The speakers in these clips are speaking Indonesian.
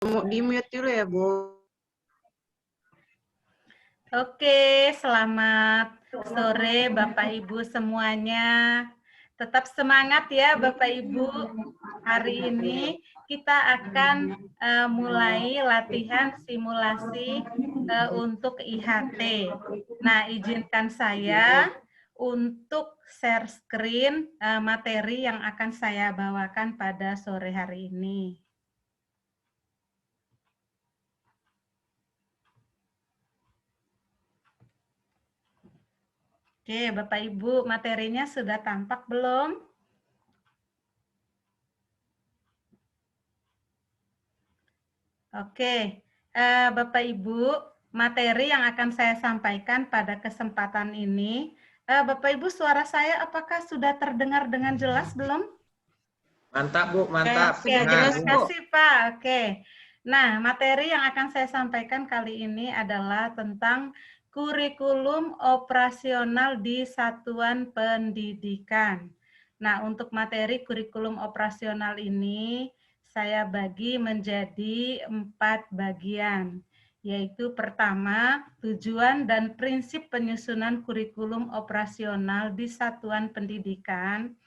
Di-mute dulu ya, Bu. Oke, selamat sore Bapak Ibu semuanya. Tetap semangat ya Bapak Ibu. Hari ini kita akan mulai latihan simulasi untuk IHT. Nah, izinkan saya untuk share screen materi yang akan saya bawakan pada sore hari ini. Oke, Bapak Ibu, materinya sudah tampak belum? Oke, Bapak Ibu, materi yang akan saya sampaikan pada kesempatan ini, Bapak Ibu, suara saya apakah sudah terdengar dengan jelas belum? Mantap, Bu, mantap. Oke, terima kasih, Pak. Oke. Nah, materi yang akan saya sampaikan kali ini adalah tentang kurikulum operasional di satuan pendidikan. Nah, untuk materi kurikulum operasional ini, saya bagi menjadi 4 bagian, yaitu pertama, tujuan dan prinsip penyusunan kurikulum operasional di satuan pendidikan.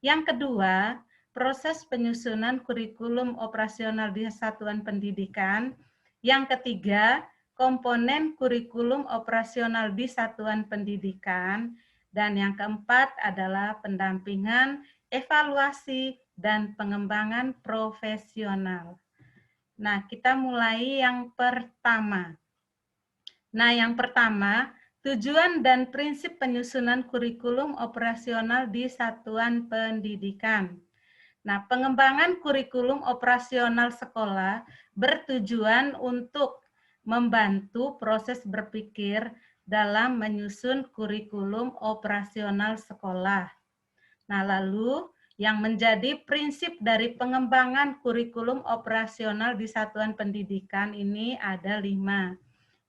Yang kedua, proses penyusunan kurikulum operasional di satuan pendidikan. Yang ketiga, komponen kurikulum operasional di satuan pendidikan. Dan yang keempat adalah pendampingan, evaluasi, dan pengembangan profesional. Nah, kita mulai yang pertama. Nah, yang pertama, tujuan dan prinsip penyusunan kurikulum operasional di satuan pendidikan. Nah, pengembangan kurikulum operasional sekolah bertujuan untuk membantu proses berpikir dalam menyusun kurikulum operasional sekolah. Nah, lalu yang menjadi prinsip dari pengembangan kurikulum operasional di satuan pendidikan ini ada 5.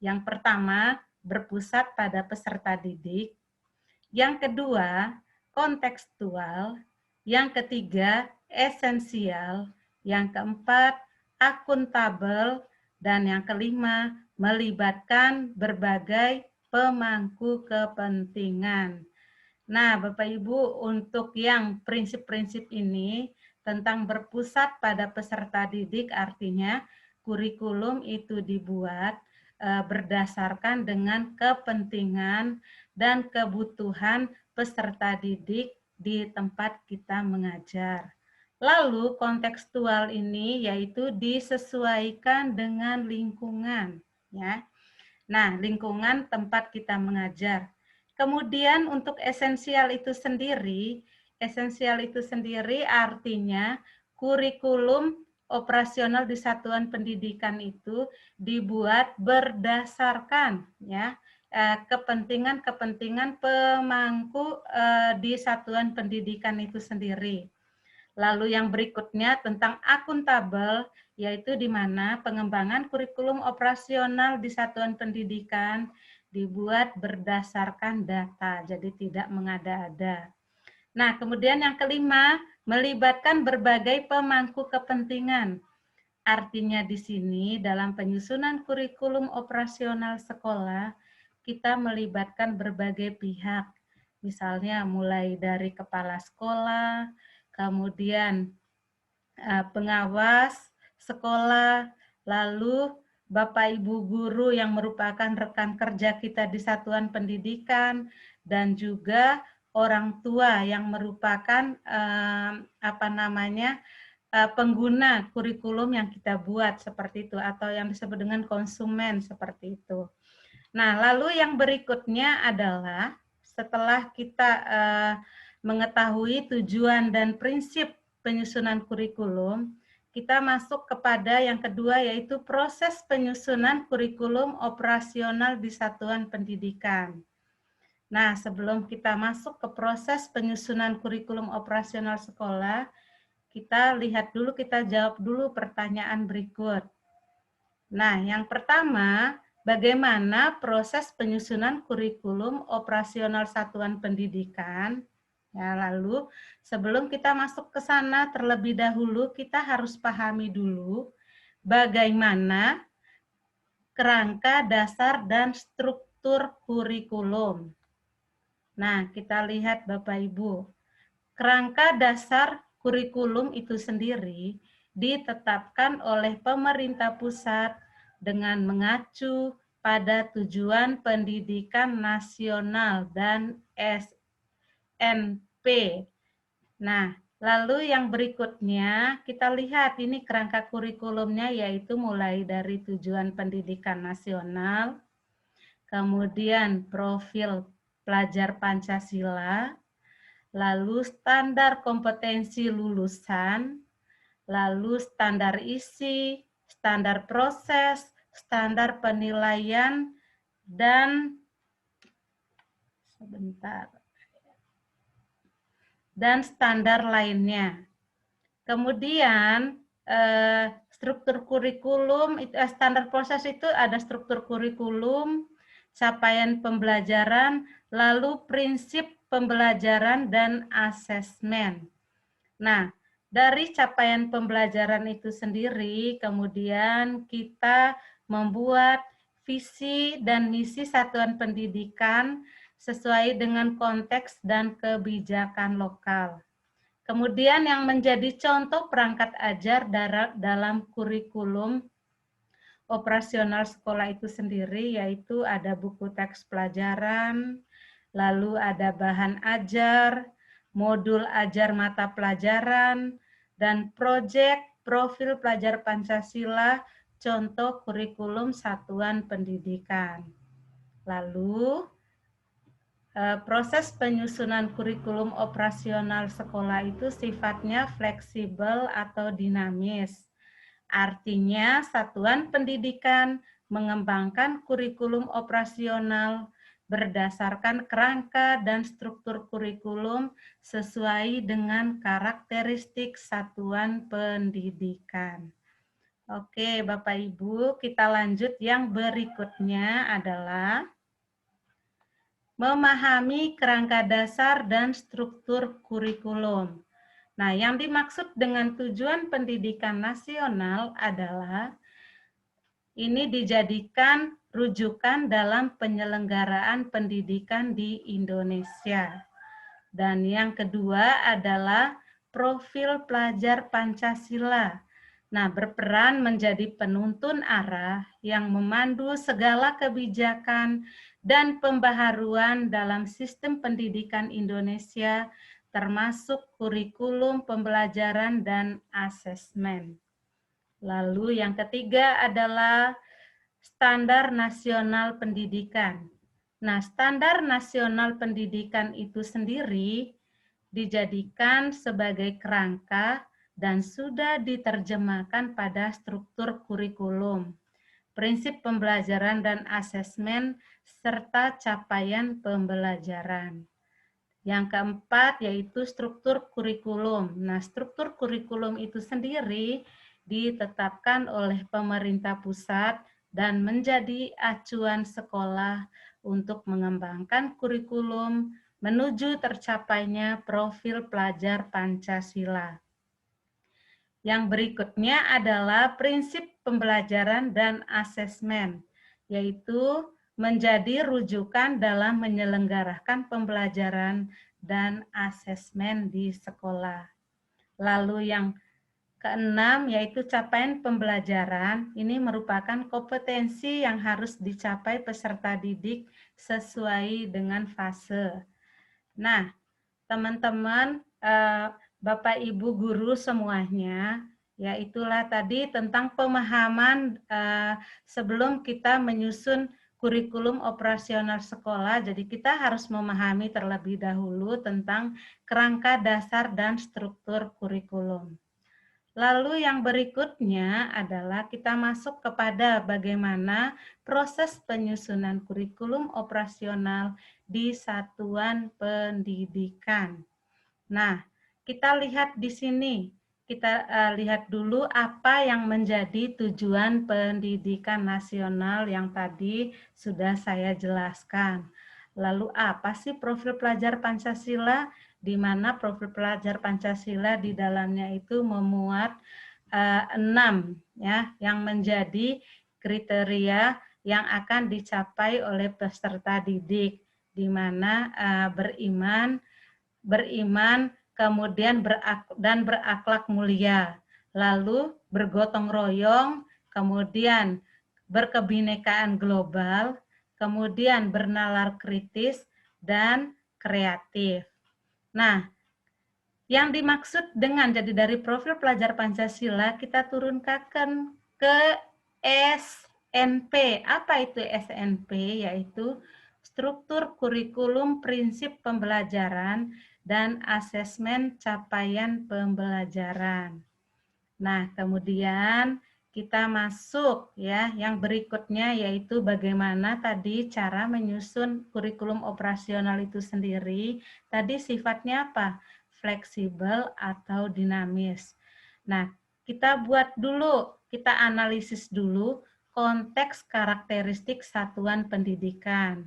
Yang pertama, berpusat pada peserta didik. Yang kedua, kontekstual. Yang ketiga, esensial. Yang keempat, akuntabel. Dan yang kelima, melibatkan berbagai pemangku kepentingan. Nah, Bapak Ibu, untuk yang prinsip-prinsip ini tentang berpusat pada peserta didik, artinya kurikulum itu dibuat berdasarkan dengan kepentingan dan kebutuhan peserta didik di tempat kita mengajar. Lalu kontekstual ini yaitu disesuaikan dengan lingkungan, ya. Nah, lingkungan tempat kita mengajar. Kemudian untuk esensial itu sendiri artinya kurikulum operasional di satuan pendidikan itu dibuat berdasarkan ya kepentingan-kepentingan pemangku di satuan pendidikan itu sendiri. Lalu yang berikutnya tentang akuntabel, yaitu di mana pengembangan kurikulum operasional di satuan pendidikan dibuat berdasarkan data, jadi tidak mengada-ada. Nah, kemudian yang kelima, melibatkan berbagai pemangku kepentingan. Artinya di sini dalam penyusunan kurikulum operasional sekolah, kita melibatkan berbagai pihak. Misalnya mulai dari kepala sekolah, kemudian pengawas sekolah, lalu Bapak Ibu guru yang merupakan rekan kerja kita di satuan pendidikan, dan juga orang tua yang merupakan pengguna kurikulum yang kita buat seperti itu, atau yang disebut dengan konsumen seperti itu. Nah, lalu yang berikutnya adalah setelah kita mengetahui tujuan dan prinsip penyusunan kurikulum, kita masuk kepada yang kedua, yaitu proses penyusunan kurikulum operasional di satuan pendidikan. Nah, sebelum kita masuk ke proses penyusunan kurikulum operasional sekolah, kita lihat dulu, kita jawab dulu pertanyaan berikut. Nah, yang pertama, bagaimana proses penyusunan kurikulum operasional satuan pendidikan? Ya, lalu sebelum kita masuk ke sana terlebih dahulu kita harus pahami dulu bagaimana kerangka dasar dan struktur kurikulum. Nah, kita lihat Bapak Ibu. Kerangka dasar kurikulum itu sendiri ditetapkan oleh pemerintah pusat dengan mengacu pada tujuan pendidikan nasional dan SNP. Nah, lalu yang berikutnya kita lihat ini kerangka kurikulumnya yaitu mulai dari tujuan pendidikan nasional, kemudian profil pelajar Pancasila, lalu standar kompetensi lulusan, lalu standar isi, standar proses, standar penilaian, dan standar lainnya. Kemudian struktur kurikulum, standar proses itu ada struktur kurikulum, capaian pembelajaran, lalu prinsip pembelajaran dan asesmen. Nah, dari capaian pembelajaran itu sendiri, kemudian kita membuat visi dan misi satuan pendidikan sesuai dengan konteks dan kebijakan lokal. Kemudian yang menjadi contoh perangkat ajar dalam kurikulum operasional sekolah itu sendiri yaitu ada buku teks pelajaran, lalu ada bahan ajar, modul ajar mata pelajaran, dan proyek profil pelajar Pancasila contoh kurikulum satuan pendidikan. Lalu proses penyusunan kurikulum operasional sekolah itu sifatnya fleksibel atau dinamis. Artinya, satuan pendidikan mengembangkan kurikulum operasional berdasarkan kerangka dan struktur kurikulum sesuai dengan karakteristik satuan pendidikan. Oke, Bapak Ibu, kita lanjut. Yang berikutnya adalah memahami kerangka dasar dan struktur kurikulum. Nah, yang dimaksud dengan tujuan pendidikan nasional adalah ini dijadikan rujukan dalam penyelenggaraan pendidikan di Indonesia. Dan yang kedua adalah profil pelajar Pancasila. Nah, berperan menjadi penuntun arah yang memandu segala kebijakan dan pembaharuan dalam sistem pendidikan Indonesia, termasuk kurikulum pembelajaran dan asesmen. Lalu yang ketiga adalah standar nasional pendidikan. Nah, standar nasional pendidikan itu sendiri dijadikan sebagai kerangka dan sudah diterjemahkan pada struktur kurikulum, prinsip pembelajaran dan asesmen, serta capaian pembelajaran. Yang keempat yaitu struktur kurikulum. Nah, struktur kurikulum itu sendiri ditetapkan oleh pemerintah pusat dan menjadi acuan sekolah untuk mengembangkan kurikulum menuju tercapainya profil pelajar Pancasila. Yang berikutnya adalah prinsip pembelajaran dan asesmen, yaitu menjadi rujukan dalam menyelenggarakan pembelajaran dan asesmen di sekolah. Lalu yang keenam yaitu capaian pembelajaran, ini merupakan kompetensi yang harus dicapai peserta didik sesuai dengan fase. Nah, teman-teman, Bapak Ibu guru semuanya, ya itulah tadi tentang pemahaman sebelum kita menyusun kurikulum operasional sekolah. Jadi kita harus memahami terlebih dahulu tentang kerangka dasar dan struktur kurikulum. Lalu yang berikutnya adalah kita masuk kepada bagaimana proses penyusunan kurikulum operasional di satuan pendidikan. Nah, kita lihat di sini. Kita lihat dulu apa yang menjadi tujuan pendidikan nasional yang tadi sudah saya jelaskan. Lalu apa sih profil pelajar Pancasila? Di mana profil pelajar Pancasila di dalamnya itu memuat 6 ya yang menjadi kriteria yang akan dicapai oleh peserta didik, di mana beriman, kemudian berakhlak mulia, lalu bergotong royong, kemudian berkebinekaan global, kemudian bernalar kritis, dan kreatif. Nah, yang dimaksud dengan jadi dari profil pelajar Pancasila kita turunkan ke SNP. Apa itu SNP? Yaitu struktur kurikulum prinsip pembelajaran dan asesmen capaian pembelajaran. Nah, kemudian kita masuk ya yang berikutnya yaitu bagaimana tadi cara menyusun kurikulum operasional itu sendiri. Tadi sifatnya apa? Fleksibel atau dinamis. Nah, kita buat dulu, kita analisis dulu konteks karakteristik satuan pendidikan.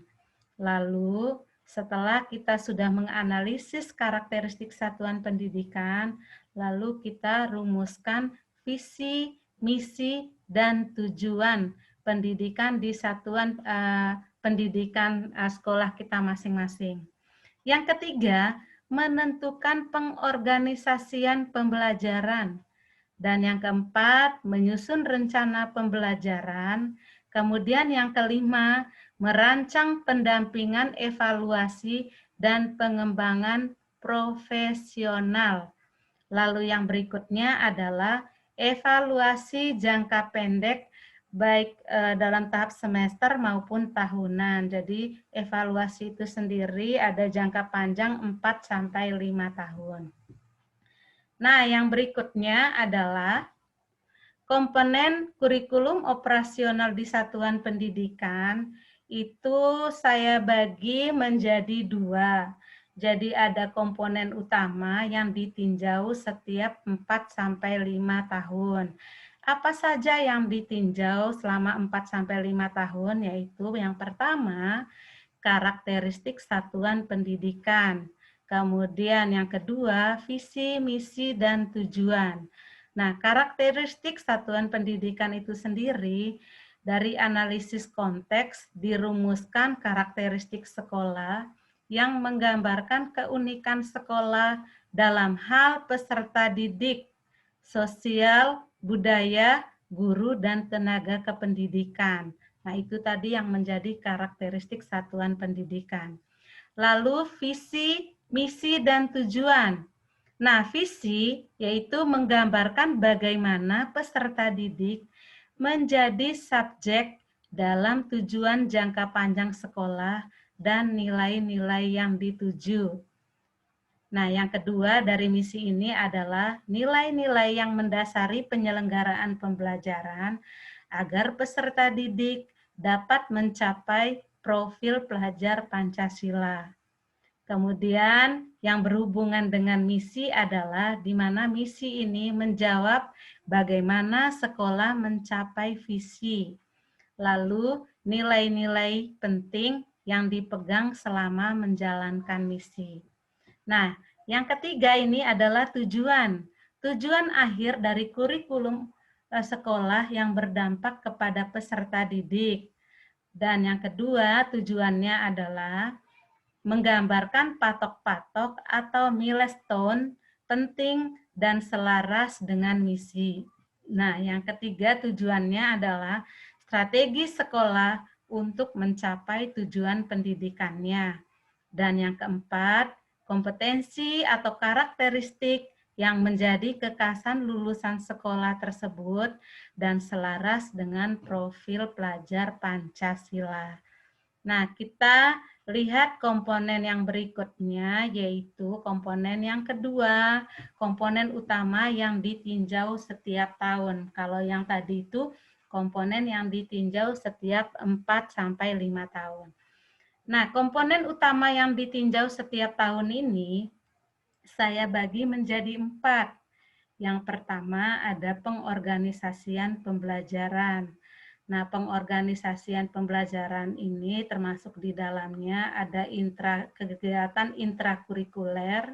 Lalu setelah kita sudah menganalisis karakteristik satuan pendidikan, lalu kita rumuskan visi, misi, dan tujuan pendidikan di satuan pendidikan sekolah kita masing-masing. Yang ketiga, menentukan pengorganisasian pembelajaran. Dan yang keempat, menyusun rencana pembelajaran. Kemudian yang kelima, merancang pendampingan evaluasi dan pengembangan profesional. Lalu yang berikutnya adalah evaluasi jangka pendek baik dalam tahap semester maupun tahunan. Jadi evaluasi itu sendiri ada jangka panjang 4 sampai 5 tahun. Nah, yang berikutnya adalah komponen kurikulum operasional di satuan pendidikan itu saya bagi menjadi 2. Jadi ada komponen utama yang ditinjau setiap 4 sampai 5 tahun. Apa saja yang ditinjau selama 4 sampai 5 tahun? Yaitu yang pertama, karakteristik satuan pendidikan. Kemudian yang kedua, visi, misi, dan tujuan. Nah, karakteristik satuan pendidikan itu sendiri dari analisis konteks dirumuskan karakteristik sekolah yang menggambarkan keunikan sekolah dalam hal peserta didik, sosial, budaya, guru, dan tenaga kependidikan. Nah, itu tadi yang menjadi karakteristik satuan pendidikan. Lalu visi, misi, dan tujuan. Nah, visi yaitu menggambarkan bagaimana peserta didik menjadi subjek dalam tujuan jangka panjang sekolah dan nilai-nilai yang dituju. Nah, yang kedua dari misi ini adalah nilai-nilai yang mendasari penyelenggaraan pembelajaran agar peserta didik dapat mencapai profil pelajar Pancasila. Kemudian yang berhubungan dengan misi adalah di mana misi ini menjawab bagaimana sekolah mencapai visi. Lalu nilai-nilai penting yang dipegang selama menjalankan misi. Nah, yang ketiga ini adalah tujuan. Tujuan akhir dari kurikulum sekolah yang berdampak kepada peserta didik. Dan yang kedua, tujuannya adalah menggambarkan patok-patok atau milestone penting dan selaras dengan misi. Nah, yang ketiga tujuannya adalah strategi sekolah untuk mencapai tujuan pendidikannya. Dan yang keempat, kompetensi atau karakteristik yang menjadi kekhasan lulusan sekolah tersebut dan selaras dengan profil pelajar Pancasila. Nah, kita lihat komponen yang berikutnya, yaitu komponen yang kedua, komponen utama yang ditinjau setiap tahun. Kalau yang tadi itu komponen yang ditinjau setiap 4 sampai 5 tahun. Nah, komponen utama yang ditinjau setiap tahun ini saya bagi menjadi 4. Yang pertama ada pengorganisasian pembelajaran. Nah, pengorganisasian pembelajaran ini termasuk di dalamnya ada kegiatan intrakurikuler,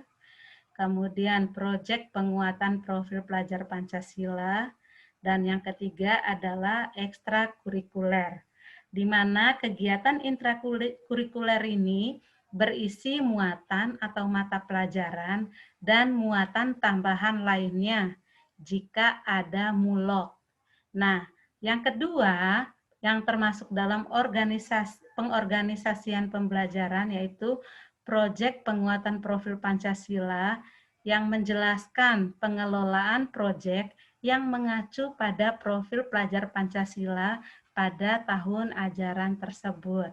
kemudian proyek penguatan profil pelajar Pancasila, dan yang ketiga adalah ekstrakurikuler, di mana kegiatan intrakurikuler ini berisi muatan atau mata pelajaran dan muatan tambahan lainnya jika ada mulok. Nah, yang kedua yang termasuk dalam pengorganisasian pembelajaran yaitu proyek penguatan profil Pancasila yang menjelaskan pengelolaan proyek yang mengacu pada profil pelajar Pancasila pada tahun ajaran tersebut.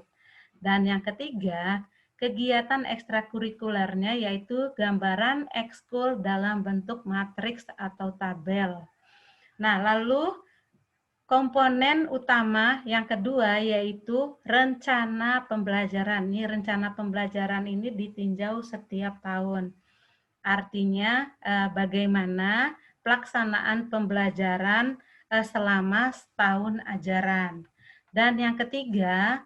Dan yang ketiga, kegiatan ekstrakurikulernya yaitu gambaran ekskul dalam bentuk matriks atau tabel. Nah, lalu komponen utama yang kedua yaitu rencana pembelajaran. Ini rencana pembelajaran ini ditinjau setiap tahun. Artinya bagaimana pelaksanaan pembelajaran selama setahun ajaran. Dan yang ketiga,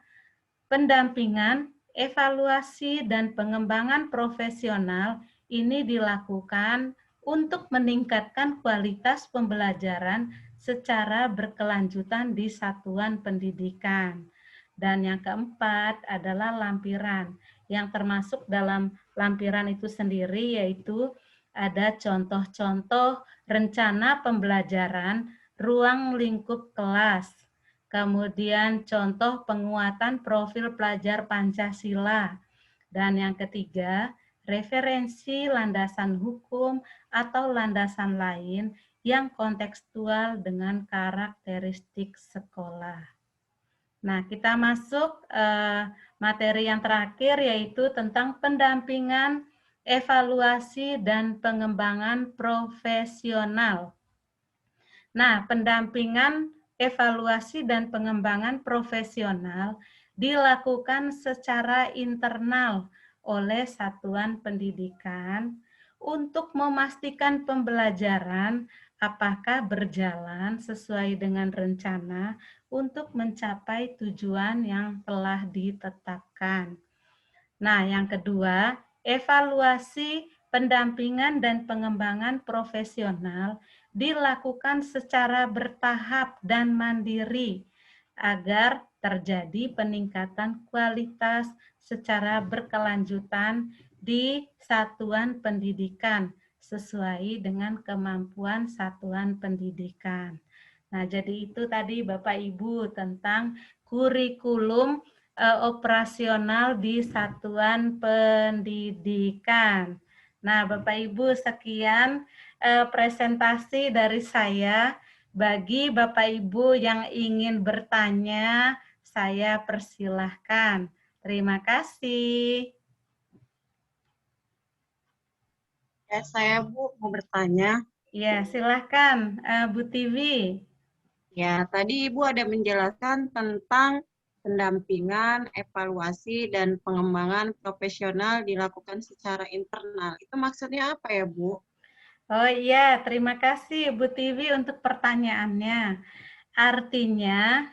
pendampingan, evaluasi, dan pengembangan profesional ini dilakukan untuk meningkatkan kualitas pembelajaran secara berkelanjutan di satuan pendidikan. Dan yang keempat adalah lampiran, yang termasuk dalam lampiran itu sendiri yaitu ada contoh-contoh rencana pembelajaran ruang lingkup kelas, kemudian contoh penguatan profil pelajar Pancasila, dan yang ketiga, referensi landasan hukum atau landasan lain yang kontekstual dengan karakteristik sekolah. Nah, kita masuk materi yang terakhir yaitu tentang pendampingan, evaluasi, dan pengembangan profesional. Nah, pendampingan, evaluasi, dan pengembangan profesional dilakukan secara internal oleh satuan pendidikan untuk memastikan pembelajaran apakah berjalan sesuai dengan rencana untuk mencapai tujuan yang telah ditetapkan. Nah, yang kedua, evaluasi, pendampingan, dan pengembangan profesional dilakukan secara bertahap dan mandiri agar terjadi peningkatan kualitas secara berkelanjutan di satuan pendidikan sesuai dengan kemampuan satuan pendidikan. Nah, jadi itu tadi Bapak Ibu tentang kurikulum operasional di satuan pendidikan. Nah, Bapak Ibu, sekian presentasi dari saya. Bagi Bapak Ibu yang ingin bertanya, saya persilahkan. Terima kasih. Ya, saya Bu mau bertanya. Ya, silahkan Bu Tivi. Ya, tadi Ibu ada menjelaskan tentang pendampingan, evaluasi, dan pengembangan profesional dilakukan secara internal. Itu maksudnya apa ya, Bu? Oh iya, terima kasih Bu Tivi untuk pertanyaannya. Artinya,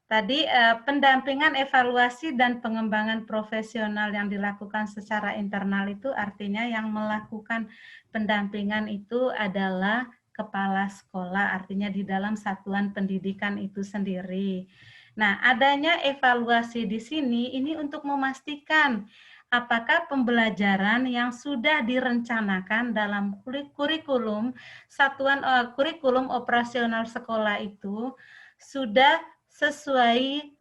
tadi pendampingan, evaluasi, dan pengembangan profesional yang dilakukan secara internal itu artinya yang melakukan pendampingan itu adalah kepala sekolah, artinya di dalam satuan pendidikan itu sendiri. Nah, adanya evaluasi di sini ini untuk memastikan apakah pembelajaran yang sudah direncanakan dalam kurikulum satuan kurikulum operasional sekolah itu sudah sesuai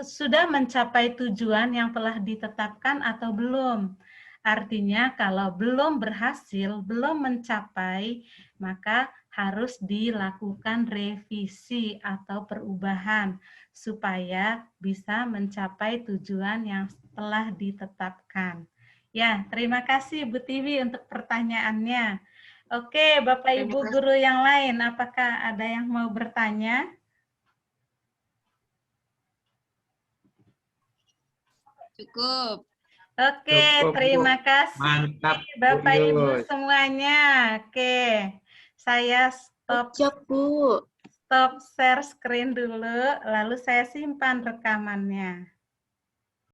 sudah mencapai tujuan yang telah ditetapkan atau belum. Artinya kalau belum berhasil, belum mencapai, maka harus dilakukan revisi atau perubahan supaya bisa mencapai tujuan yang telah ditetapkan. Ya, terima kasih Bu Tivi untuk pertanyaannya. Oke, Bapak Ibu guru yang lain, apakah ada yang mau bertanya? Cukup. Oke, Cukup, Bu. terima kasih Mantap, Bapak Bu Ibu Yus. semuanya. Oke, saya stop Bu. share screen dulu, lalu saya simpan rekamannya.